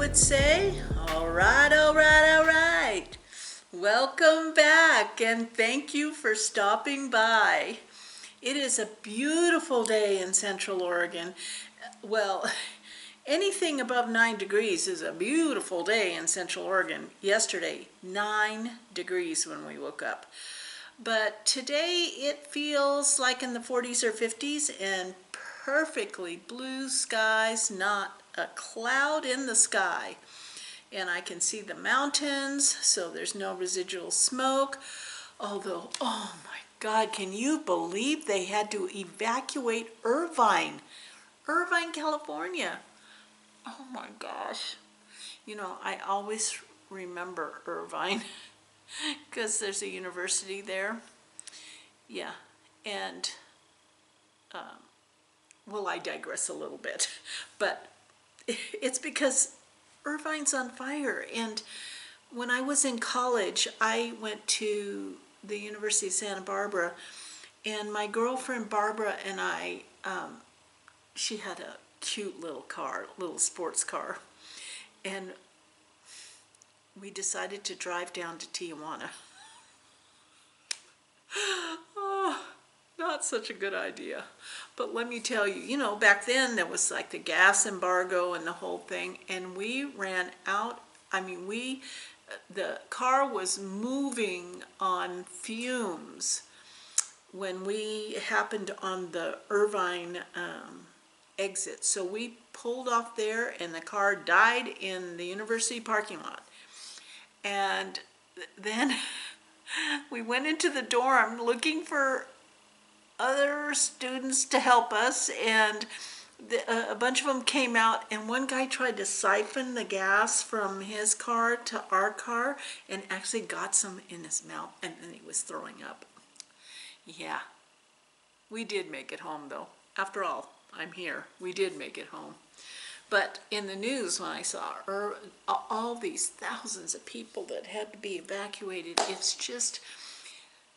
would say. All right, all right, all right. Welcome back and thank you for stopping by. It is a beautiful day in Central Oregon. Well, anything above 9 degrees is a beautiful day in Central Oregon. Yesterday, 9 degrees when we woke up. But today it feels like in the 40s or 50s and perfectly blue skies, not a cloud in the sky. And I can see the mountains, so there's no residual smoke. Although, oh my God, can you believe they had to evacuate Irvine, California? Oh my gosh. You know, I always remember Irvine because there's a university there. Yeah, and well, I digress a little bit, but it's because Irvine's on fire. And when I was in college, I went to the University of Santa Barbara, and my girlfriend Barbara and I, she had a cute little car, little sports car, and we decided to drive down to Tijuana. Oh, not such a good idea. But let me tell you, you know, back then there was like the gas embargo and the whole thing, and we ran out. I mean, the car was moving on fumes when we happened on the Irvine exit. So we pulled off there and the car died in the university parking lot. And then we went into the dorm looking for other students to help us, and a bunch of them came out, and one guy tried to siphon the gas from his car to our car and actually got some in his mouth, and then he was throwing up. Yeah, we did make it home though. After all, I'm here. We did make it home. But in the news, when I saw all these thousands of people that had to be evacuated, it's just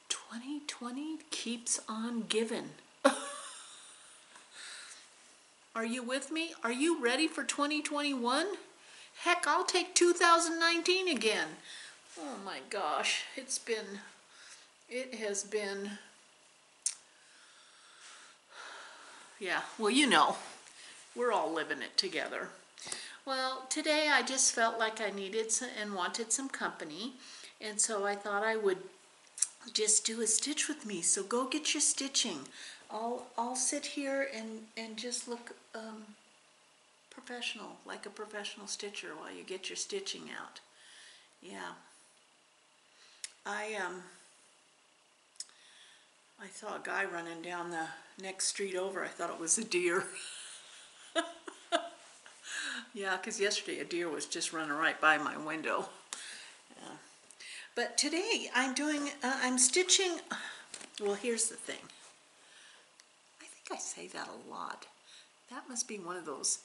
2020 keeps on giving. Are you with me? Are you ready for 2021? Heck, I'll take 2019 again. Oh my gosh, it has been, yeah, well, you know, we're all living it together. Well, today I just felt like I needed and wanted some company, and so I thought I would just do a stitch with me. So go get your stitching. I'll sit here and just look professional, like a professional stitcher, while you get your stitching out. Yeah. I saw a guy running down the next street over. I thought it was a deer. Yeah, because yesterday a deer was just running right by my window. Yeah. But today I'm stitching. Well, here's the thing. I think I say that a lot. That must be one of those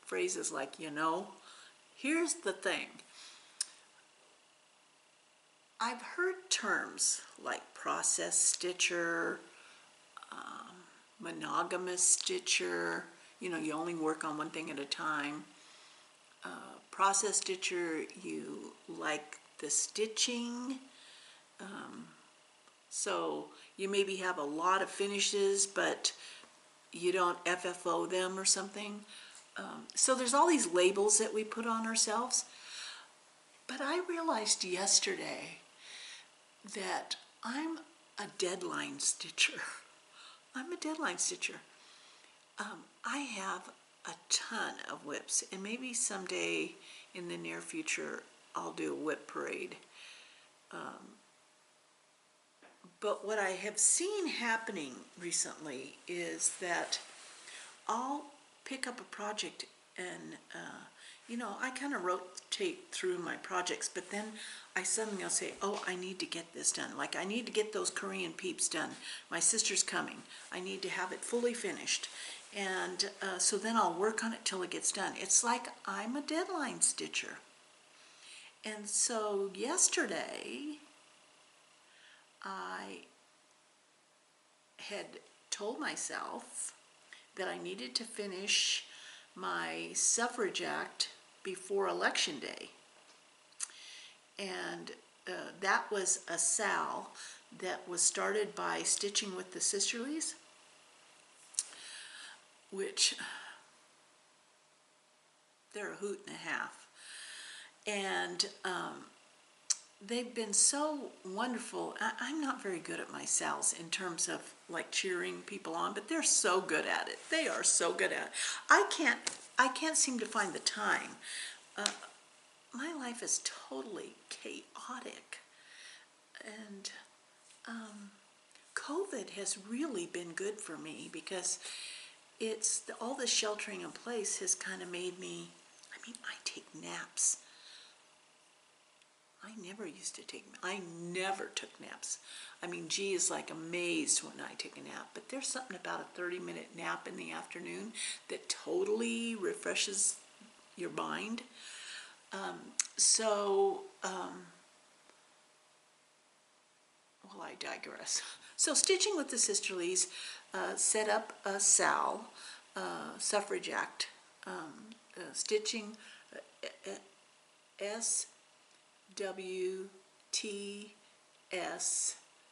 phrases like, you know. Here's the thing. I've heard terms like process stitcher, monogamous stitcher, you know, you only work on one thing at a time. Process stitcher, you like the stitching, so you maybe have a lot of finishes, but you don't FFO them or something. So there's all these labels that we put on ourselves. But I realized yesterday that I'm a deadline stitcher. I'm a deadline stitcher. I have a ton of whips, and maybe someday in the near future I'll do a whip parade. But what I have seen happening recently is that I'll pick up a project and, you know, I kind of rotate through my projects, but then I suddenly will say, oh, I need to get this done. Like, I need to get those Korean peeps done. My sister's coming. I need to have it fully finished. And so then I'll work on it till it gets done. It's like I'm a deadline stitcher. And so yesterday, I had told myself that I needed to finish my Suffrage Act before Election Day. And that was a sal that was started by Stitching with the Sisterlies, which they're a hoot and a half. And they've been so wonderful. I'm not very good at my sals in terms of like cheering people on, but they're so good at it. They are so good at it. I can't seem to find the time. My life is totally chaotic, and COVID has really been good for me because all the sheltering in place has kind of made me, I mean, I take naps. I never took naps. I mean, G is like amazed when I take a nap, but there's something about a 30-minute nap in the afternoon that totally refreshes your mind. Well, I digress. So Stitching with the Sisterlies set up a SAL, Suffrage Act, Stitching, SWTS,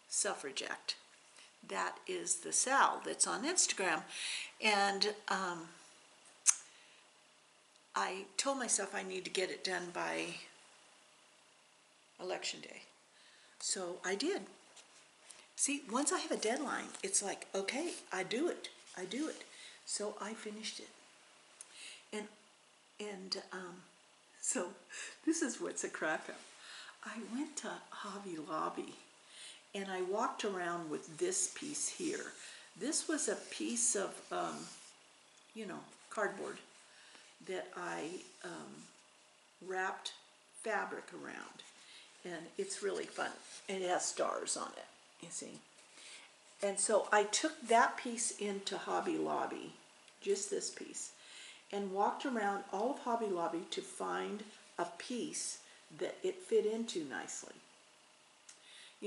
Suffrage Act. That is the SAL that's on Instagram. And I told myself I need to get it done by Election Day. So I did. See, once I have a deadline, it's like, okay, I do it. So I finished it. And so this is what's a crack up. I went to Hobby Lobby and I walked around with this piece here. This was a piece of, cardboard that I wrapped fabric around. And it's really fun. And it has stars on it, you see. And so I took that piece into Hobby Lobby, just this piece, and walked around all of Hobby Lobby to find a piece that it fit into nicely.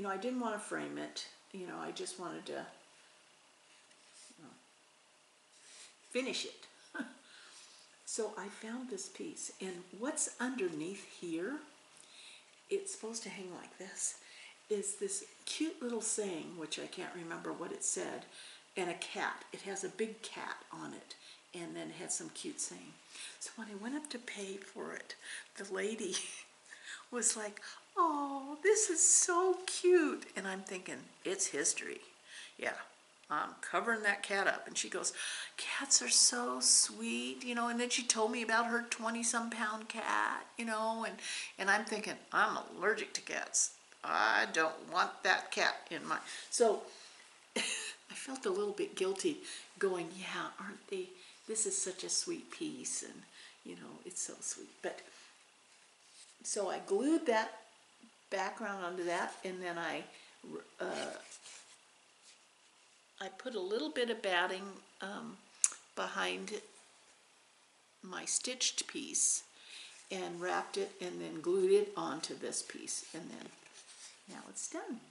I didn't want to frame it. I just wanted to finish it. So I found this piece, and what's underneath here, it's supposed to hang like this, is this cute little saying, which I can't remember what it said, and a cat. It has a big cat on it, and then it had some cute saying. So when I went up to pay for it, the lady was like, "Oh, this is so cute." And I'm thinking, it's history. Yeah, I'm covering that cat up. And she goes, "Cats are so sweet," and then she told me about her 20-some pound cat, and I'm thinking, I'm allergic to cats. I don't want that cat in my... So I felt a little bit guilty going, yeah, aren't they? This is such a sweet piece, and it's so sweet. But so I glued that background onto that, and then I put a little bit of batting behind my stitched piece and wrapped it and then glued it onto this piece, and then now it's done.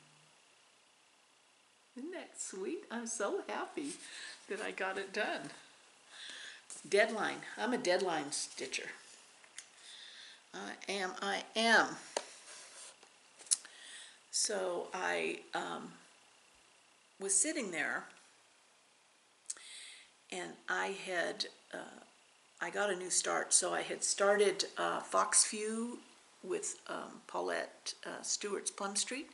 Isn't that sweet? I'm so happy that I got it done. Deadline. I'm a deadline stitcher. I am. So I was sitting there, and I got a new start. So I had started Foxview with Paulette Stewart's Plum Street,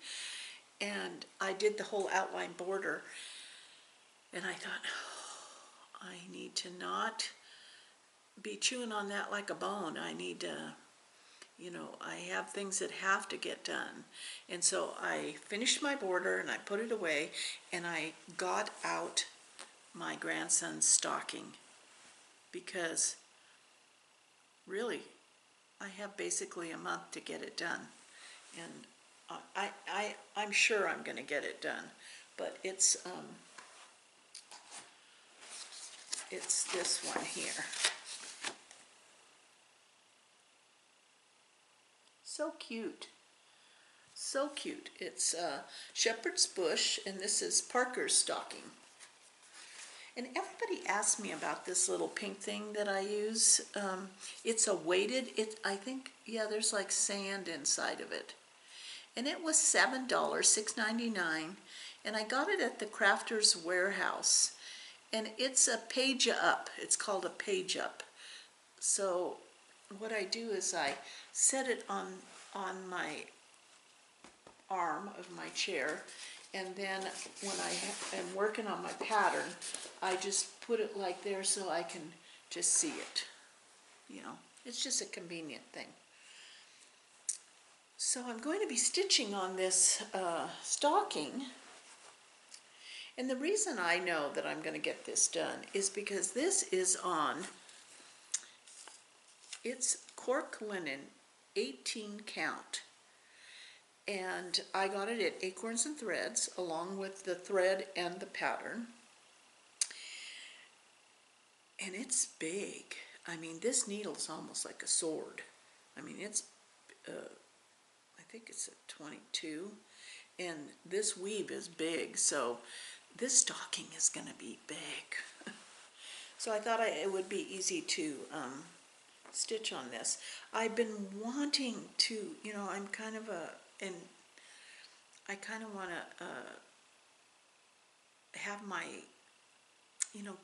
and I did the whole outline border, and I thought, I need to not be chewing on that like a bone. I need to, I have things that have to get done. And so I finished my border and I put it away, and I got out my grandson's stocking, because really I have basically a month to get it done. And I'm sure I'm going to get it done, but it's this one here. So cute. So cute. It's Shepherd's Bush, and this is Parker's stocking. And everybody asks me about this little pink thing that I use. It's a weighted, I think, yeah, there's like sand inside of it. And it was $7, $6.99, and I got it at the Crafter's Warehouse. And it's a page up. It's called a page up. So what I do is I set it on my arm of my chair, and then when I am working on my pattern, I just put it like there so I can just see it. You know, it's just a convenient thing. So I'm going to be stitching on this stocking, and the reason I know that I'm going to get this done is because this is on, it's cork linen 18 count, and I got it at Acorns and Threads along with the thread and the pattern, and it's big. I mean, this needle's almost like a sword. I mean, it's I think it's a 22, and this weave is big, so this stocking is going to be big. So I thought it would be easy to stitch on this. I've been wanting to, you know, I'm kind of and I kind of want to have my, you know,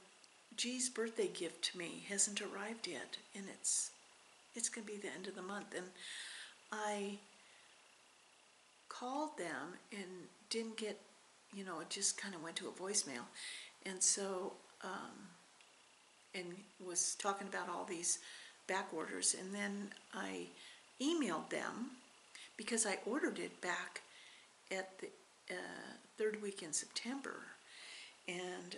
G's birthday gift to me hasn't arrived yet, and it's going to be the end of the month, and I called them and didn't get, you know, it just kind of went to a voicemail, and so and was talking about all these back orders, and then I emailed them because I ordered it back at the third week in September, and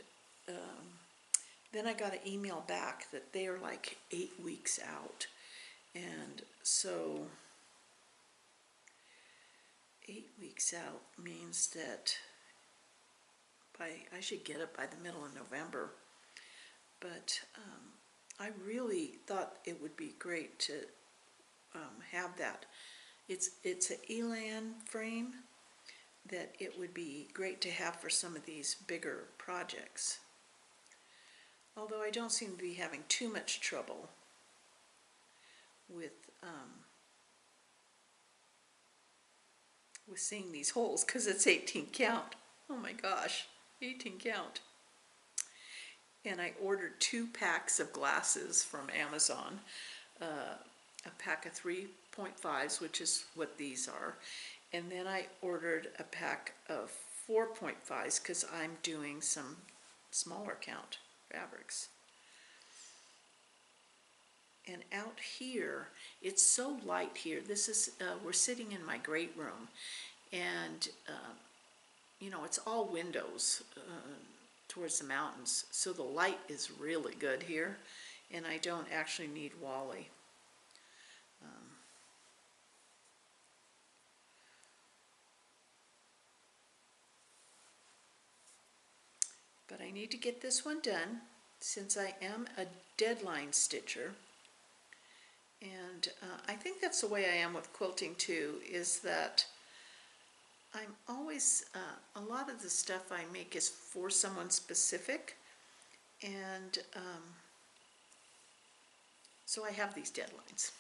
then I got an email back that they are like 8 weeks out, and so 8 weeks out means that I should get it by the middle of November. But I really thought it would be great to have that. It's an elan frame that it would be great to have for some of these bigger projects. Although I don't seem to be having too much trouble with seeing these holes, because it's 18 count. Oh my gosh, 18 count. And I ordered 2 packs of glasses from Amazon, a pack of 3.5s, which is what these are, and then I ordered a pack of 4.5s because I'm doing some smaller count fabrics. And out here, it's so light here. This is, we're sitting in my great room, and you know, it's all windows towards the mountains, so the light is really good here, and I don't actually need Wally. But I need to get this one done since I am a deadline stitcher, and I think that's the way I am with quilting too, is that I'm always, a lot of the stuff I make is for someone specific, and so I have these deadlines.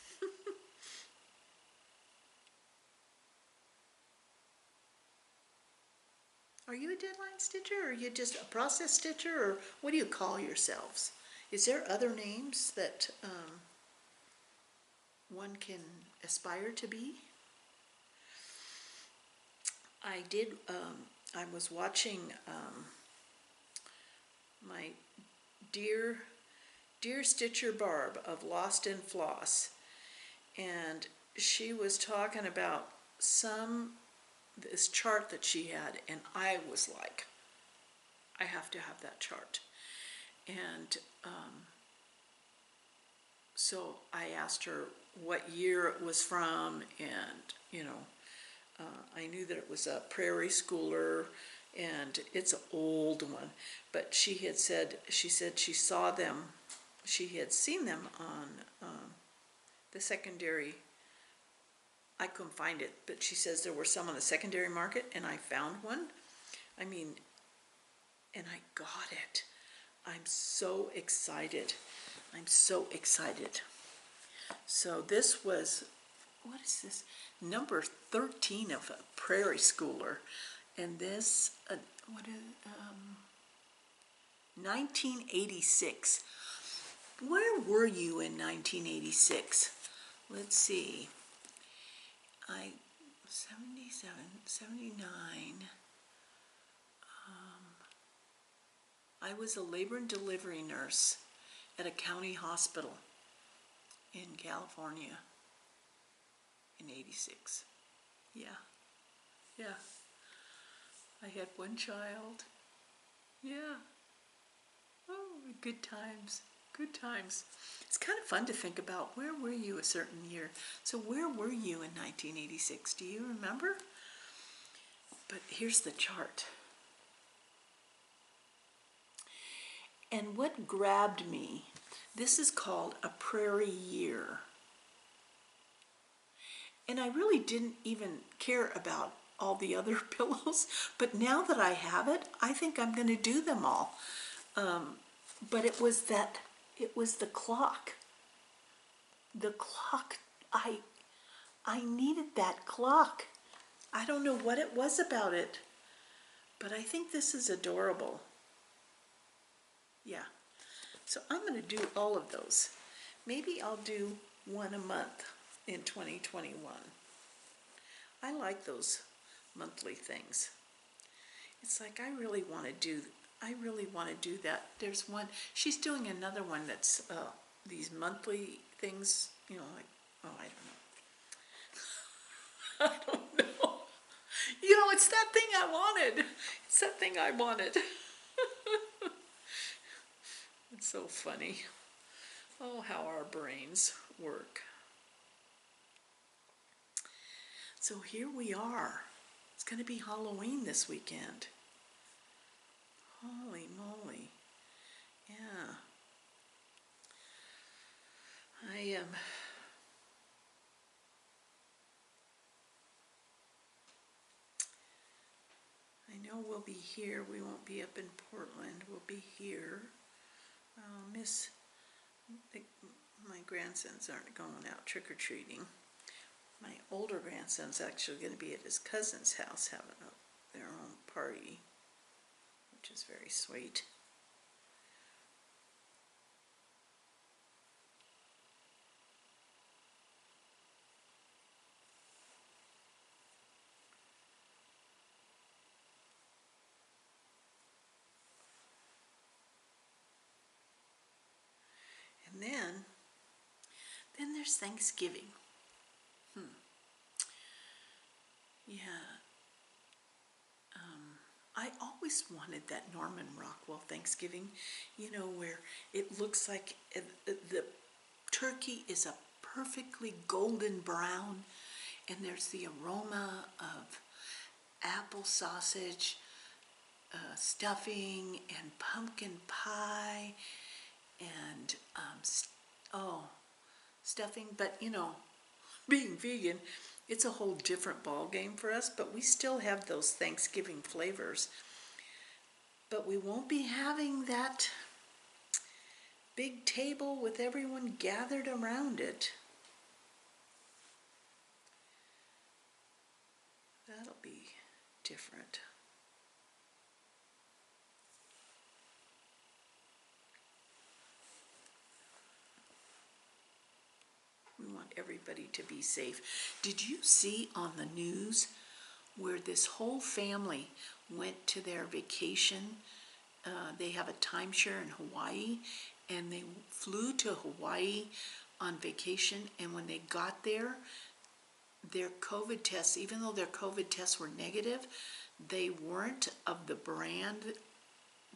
Are you a deadline stitcher, or are you just a process stitcher, or what do you call yourselves? Is there other names that one can aspire to be? I did, I was watching my dear Stitcher Barb of Lost in Floss, and she was talking about this chart that she had, and I was like, I have to have that chart. And so I asked her what year it was from, and you know, I knew that it was a Prairie schooler, and it's an old one, but she said she saw them, she had seen them on the secondary. I couldn't find it, but she says there were some on the secondary market, and I found one. I mean, and I got it. I'm so excited. I'm so excited. So this was, what is this? Number 13 of a Prairie Schooler. And this, what is, 1986. Where were you in 1986? Let's see. 77, 79. I was a labor and delivery nurse at a county hospital in California in 86. Yeah. Yeah. I had one child. Yeah. Oh, good times. Good times. It's kind of fun to think about, where were you a certain year? So where were you in 1986? Do you remember? But here's the chart. And what grabbed me, this is called a Prairie Year. And I really didn't even care about all the other pillows, but now that I have it, I think I'm going to do them all. But it was the clock. The clock, I needed that clock. I don't know what it was about it, but I think this is adorable. Yeah, so I'm going to do all of those. Maybe I'll do one a month in 2021. I like those monthly things. It's like I really want to do that. There's one, she's doing another one that's these monthly things, you know, like, oh, I don't know. I don't know. You know, it's that thing I wanted. It's that thing I wanted. It's so funny. Oh, how our brains work. So here we are. It's going to be Halloween this weekend. Holy moly. Yeah. I know we'll be here. We won't be up in Portland. We'll be here. My grandsons aren't going out trick-or-treating. My older grandson's actually going to be at his cousin's house having their own party, which is very sweet. And then there's Thanksgiving. Yeah. I always wanted that Norman Rockwell Thanksgiving, you know, where it looks like the turkey is a perfectly golden brown, and there's the aroma of apple sausage, stuffing, and pumpkin pie, and stuffing. But you know, being vegan, it's a whole different ball game for us, but we still have those Thanksgiving flavors. But we won't be having that big table with everyone gathered around it. That'll be different. We want everybody to be safe. Did you see on the news where this whole family went to their vacation? They have a timeshare in Hawaii, and they flew to Hawaii on vacation, and when they got there, their COVID tests, even though their COVID tests were negative, they weren't of the brand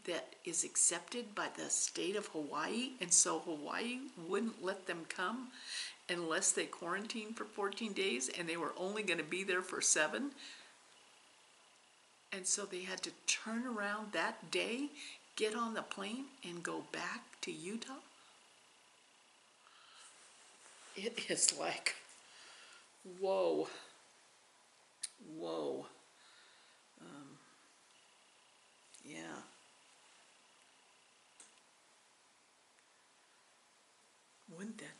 that is accepted by the state of Hawaii, and so Hawaii wouldn't let them come unless they quarantined for 14 days, and they were only going to be there for 7. And so they had to turn around that day, get on the plane, and go back to Utah. It is like, whoa. Whoa. Yeah.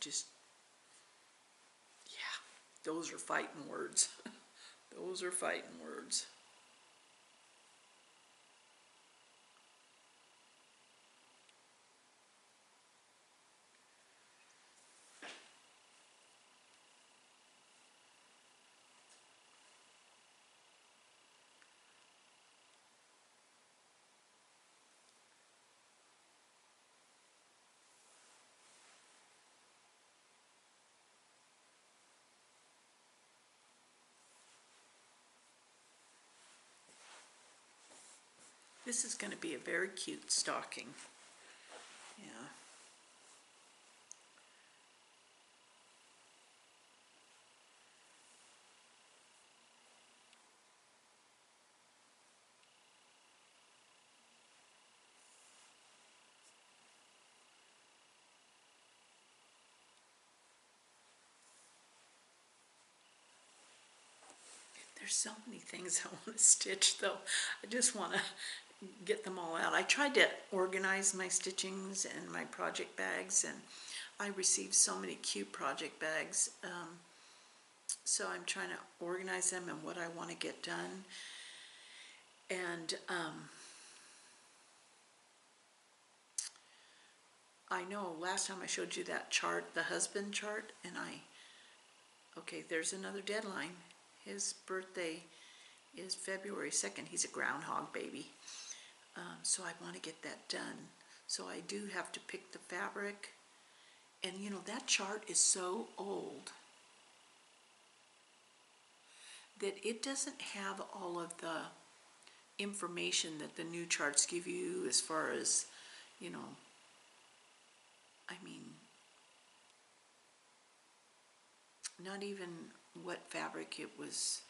just, yeah, those are fighting words. Those are fighting words. This is going to be a very cute stocking. Yeah. There's so many things I want to stitch though. I just want to get them all out. I tried to organize my stitchings and my project bags, and I received so many cute project bags. So I'm trying to organize them and what I want to get done. And I know last time I showed you that chart, the husband chart, and okay, there's another deadline. His birthday is February 2nd. He's a groundhog baby. So I want to get that done. So I do have to pick the fabric. And you know, that chart is so old that it doesn't have all of the information that the new charts give you as far as, you know, I mean, not even what fabric it was.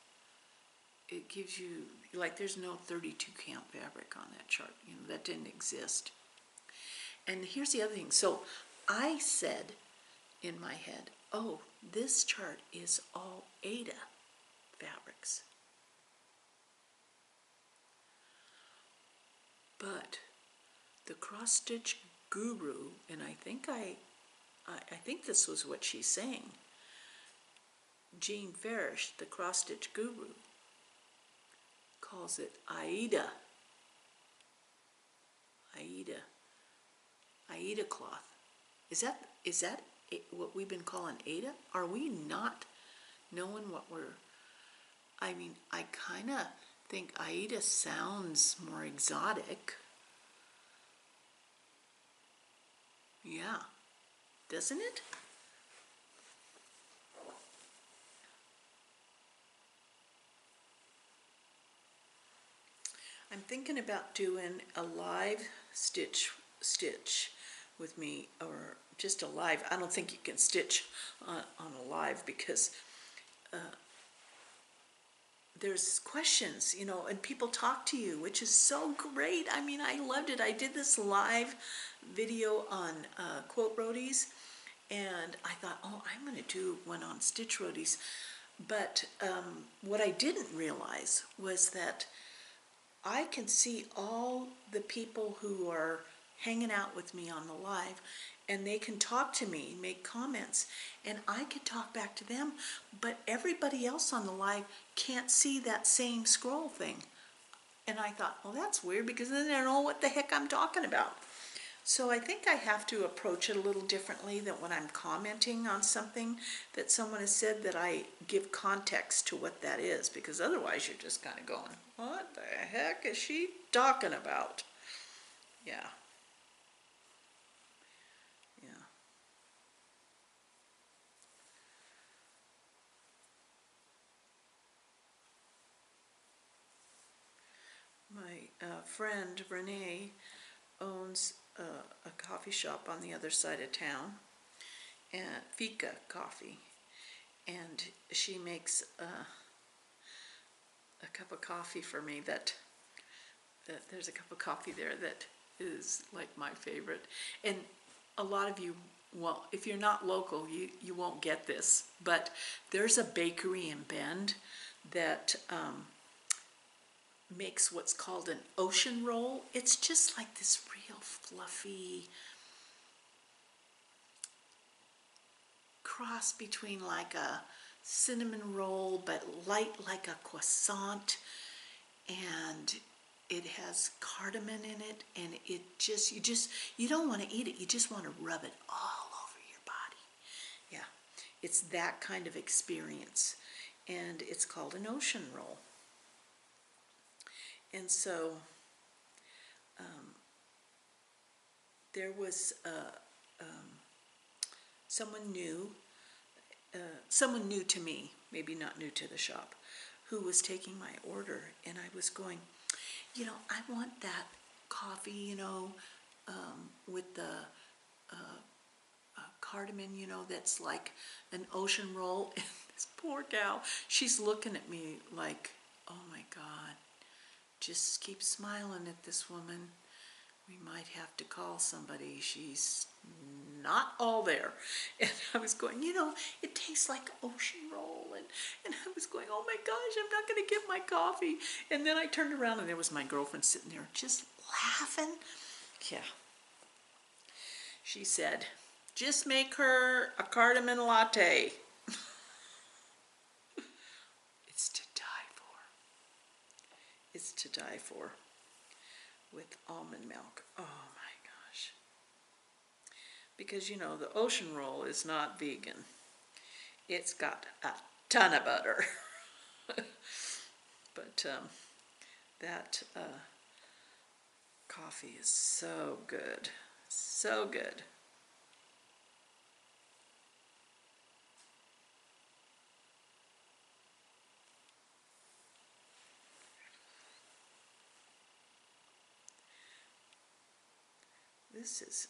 It gives you, like, there's no 32 count fabric on that chart. You know, that didn't exist. And here's the other thing. So I said in my head, oh, this chart is all Aida fabrics. But the cross stitch guru, and I think this was what she's saying, Jean Farish, the cross stitch guru, calls it Aida. Aida cloth. Is that what we've been calling Aida? Are we not knowing what we're, I mean, I kind of think Aida sounds more exotic. Yeah, doesn't it? I'm thinking about doing a live stitch with me, or just a live. I don't think you can stitch on a live because there's questions, you know, and people talk to you, which is so great. I mean, I loved it. I did this live video on quote roadies, and I thought, oh, I'm going to do one on stitch roadies. But what I didn't realize was that I can see all the people who are hanging out with me on the live, and they can talk to me, make comments, and I can talk back to them, but everybody else on the live can't see that same scroll thing. And I thought, well, that's weird, because then they don't know what the heck I'm talking about. So I think I have to approach it a little differently, that when I'm commenting on something that someone has said, that I give context to what that is, because otherwise you're just kind of going, what the heck is she talking about? Yeah. Yeah. My friend Renee owns a coffee shop on the other side of town, and Fika Coffee, and she makes a cup of coffee for me that there's a cup of coffee there that is like my favorite. And a lot of you, well, if you're not local, you won't get this, but there's a bakery in Bend that makes what's called an ocean roll. It's just like this real fluffy, cross between like a cinnamon roll but light like a croissant, and it has cardamom in it, and it just you don't want to eat it, you just want to rub it all over your body. Yeah, it's that kind of experience, and it's called an ocean roll. And so there was someone new to me, maybe not new to the shop, who was taking my order, and I was going, I want that coffee, with the cardamom, that's like an ocean roll. And this poor gal, she's looking at me like, oh my God, just keep smiling at this woman. We might have to call somebody. She's not all there. And I was going, it tastes like ocean roll. And I was going, oh my gosh, I'm not going to get my coffee. And then I turned around and there was my girlfriend sitting there just laughing. Yeah. She said, just make her a cardamom latte. It's to die for. It's to die for. With almond milk. Oh my gosh. Because the ocean roll is not vegan. It's got a ton of butter. But that coffee is so good. So good. This is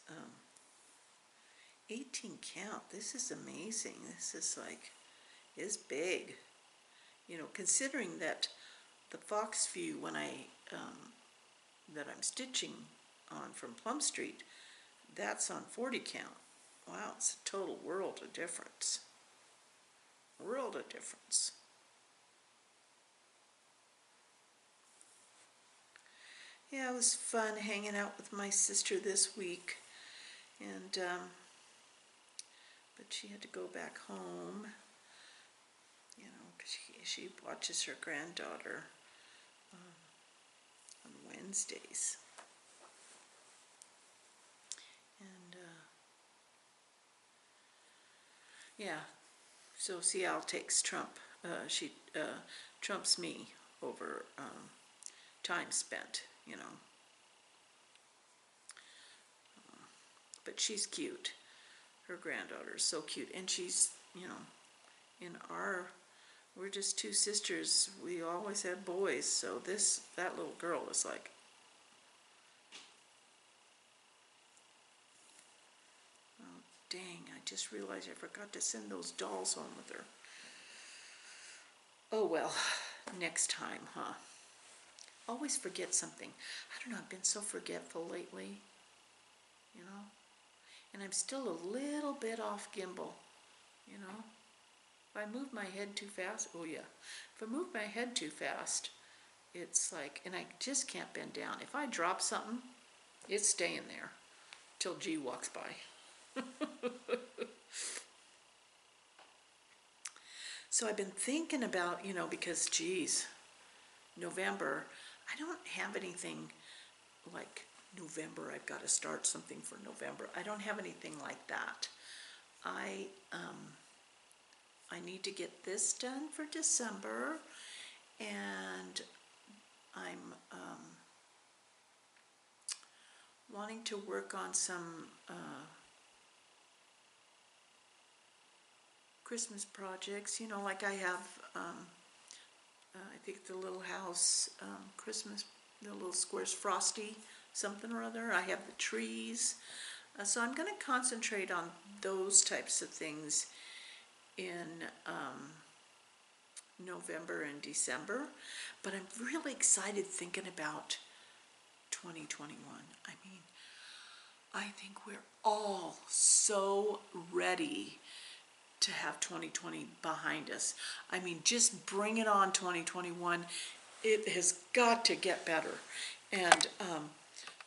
18 count. This is amazing. This is is big. Considering that the Fox View when that I'm stitching on from Plum Street, that's on 40 count. Wow, it's a total world of difference. World of difference. Yeah, it was fun hanging out with my sister this week, and but she had to go back home, because she watches her granddaughter on Wednesdays, and yeah, so Seattle takes Trump. She trumps me over time spent. But she's cute. Her granddaughter is so cute, and she's, we're just two sisters. We always had boys, so that little girl is like, oh dang, I just realized I forgot to send those dolls home with her. Oh well, next time, huh? Always forget something. I don't know, I've been so forgetful lately, and I'm still a little bit off gimbal, If I move my head too fast, oh yeah, if I move my head too fast, it's like, and I just can't bend down. If I drop something, it's staying there till G walks by. So I've been thinking about, because geez, November, I don't have anything like November, I've got to start something for November. I don't have anything like that. I need to get this done for December, and I'm wanting to work on some Christmas projects, like I have I think the little house Christmas, the little squares, frosty something or other. I have the trees. So I'm going to concentrate on those types of things in November and December. But I'm really excited thinking about 2021. I mean, I think we're all so ready to have 2020 behind us. I mean, just bring it on 2021. It has got to get better. And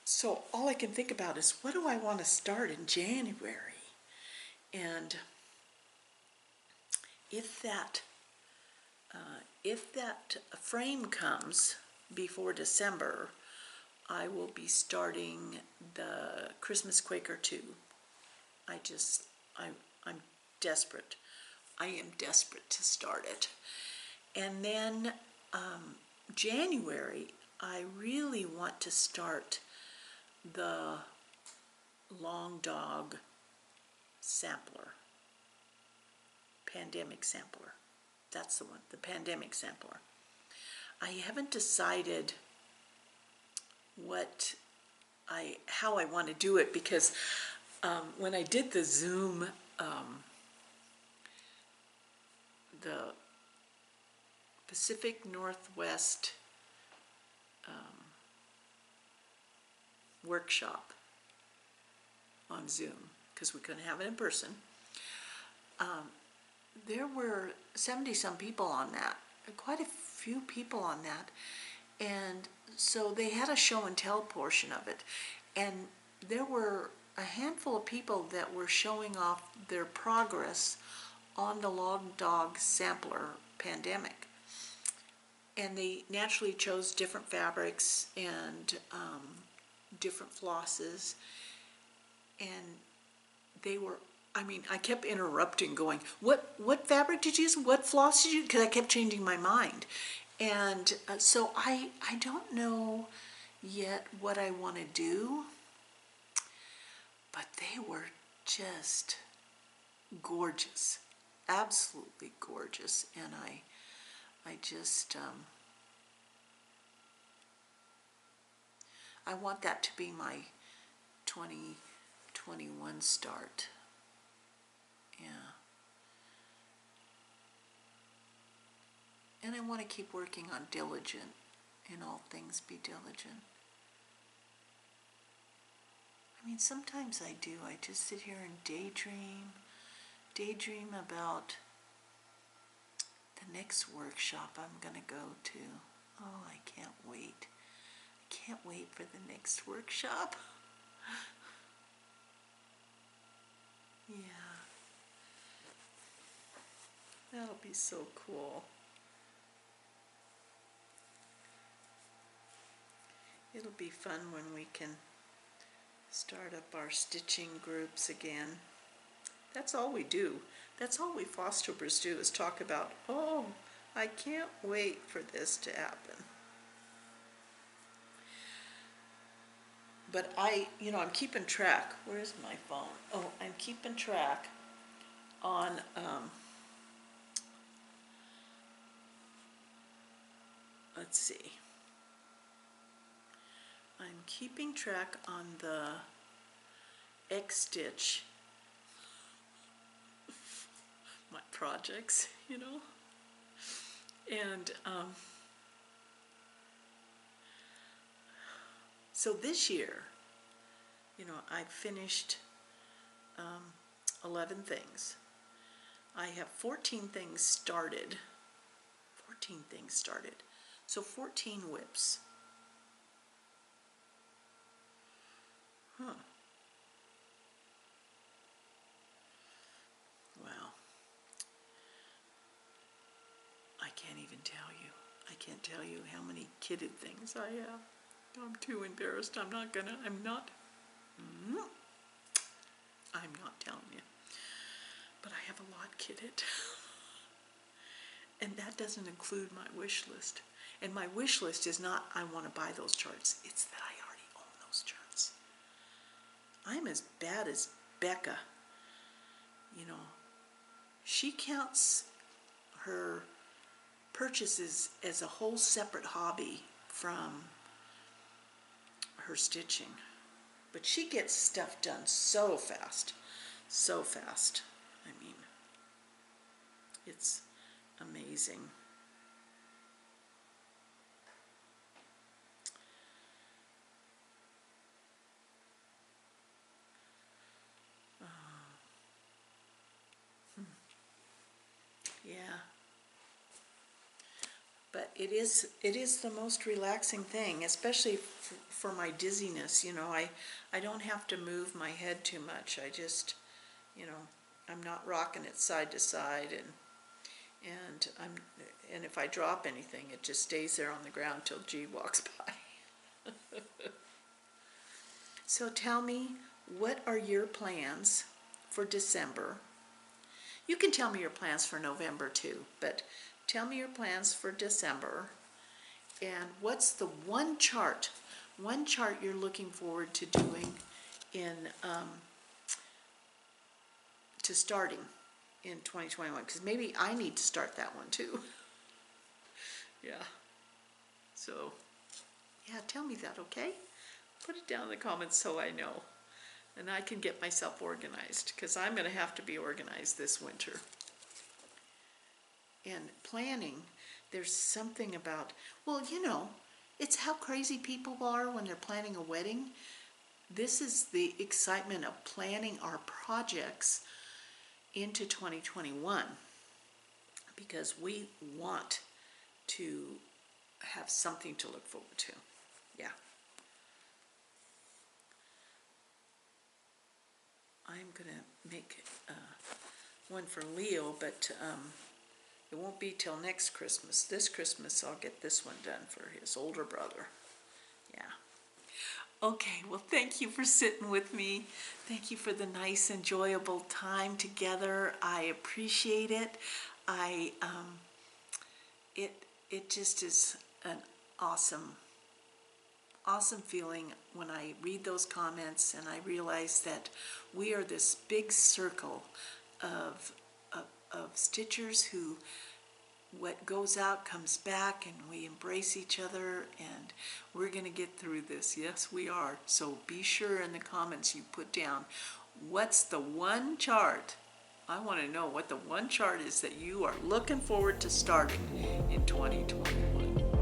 so all I can think about is, what do I want to start in January? And if that frame comes before December, I will be starting the Christmas Quaker too. I'm desperate. I am desperate to start it. And then January, I really want to start the long dog sampler, pandemic sampler. That's the one, the pandemic sampler. I haven't decided how I want to do it, because when I did the Zoom, the Pacific Northwest workshop on Zoom, because we couldn't have it in person, there were 70-some people on that, quite a few people on that, and so they had a show and tell portion of it, and there were a handful of people that were showing off their progress on the long dog sampler pandemic, and they naturally chose different fabrics and different flosses, and they were, I mean, I kept interrupting, going, what fabric did you use? What floss did you use? Because I kept changing my mind. And so I don't know yet what I want to do, but they were just gorgeous, absolutely gorgeous. And I just, I want that to be my 2021 start. Yeah. And I want to keep working on diligent. In all things be diligent. I mean, sometimes I do. I just sit here and daydream about the next workshop I'm going to go to. Oh, I can't wait. I can't wait for the next workshop. Yeah. That'll be so cool. It'll be fun when we can start up our stitching groups again. That's all we do. That's all we Floss Tubers do, is talk about, oh, I can't wait for this to happen. But I'm keeping track. Where's my phone? Oh, I'm keeping track on let's see. I'm keeping track on the X-Stitch, my projects, and so this year, I've finished 11 things. I have 14 things started. 14 things started. So 14 whips. Huh. Wow. I can't even tell you. I can't tell you how many kitted things I have. I'm too embarrassed. I'm not telling you. But I have a lot kitted. And that doesn't include my wish list. And my wish list is not, I want to buy those charts. It's that I already own those charts. I'm as bad as Becca. She counts her purchases as a whole separate hobby from her stitching. But she gets stuff done so fast. So fast. I mean, it's amazing. Yeah. But it is the most relaxing thing, especially for my dizziness. I don't have to move my head too much. I just, I'm not rocking it side to side, and And if I drop anything, it just stays there on the ground till G walks by. So tell me, what are your plans for December? You can tell me your plans for November too, but tell me your plans for December. And what's the one chart you're looking forward to doing to starting in 2021? Because maybe I need to start that one too. Yeah. So, yeah, tell me that, okay? Put it down in the comments so I know. And I can get myself organized, because I'm going to have to be organized this winter. And planning, there's something about, well, you know, it's how crazy people are when they're planning a wedding. This is the excitement of planning our projects into 2021, because we want to have something to look forward to. Yeah. I'm gonna make one for Leo, but it won't be till next Christmas. This Christmas I'll get this one done for his older brother. Yeah. Okay, well, thank you for sitting with me. Thank you for the nice, enjoyable time together. I appreciate it. It just is an awesome feeling when I read those comments and I realize that we are this big circle of stitchers who, what goes out comes back, and we embrace each other, and we're going to get through this. Yes, we are. So be sure in the comments you put down, what's the one chart? I want to know what the one chart is that you are looking forward to starting in 2021.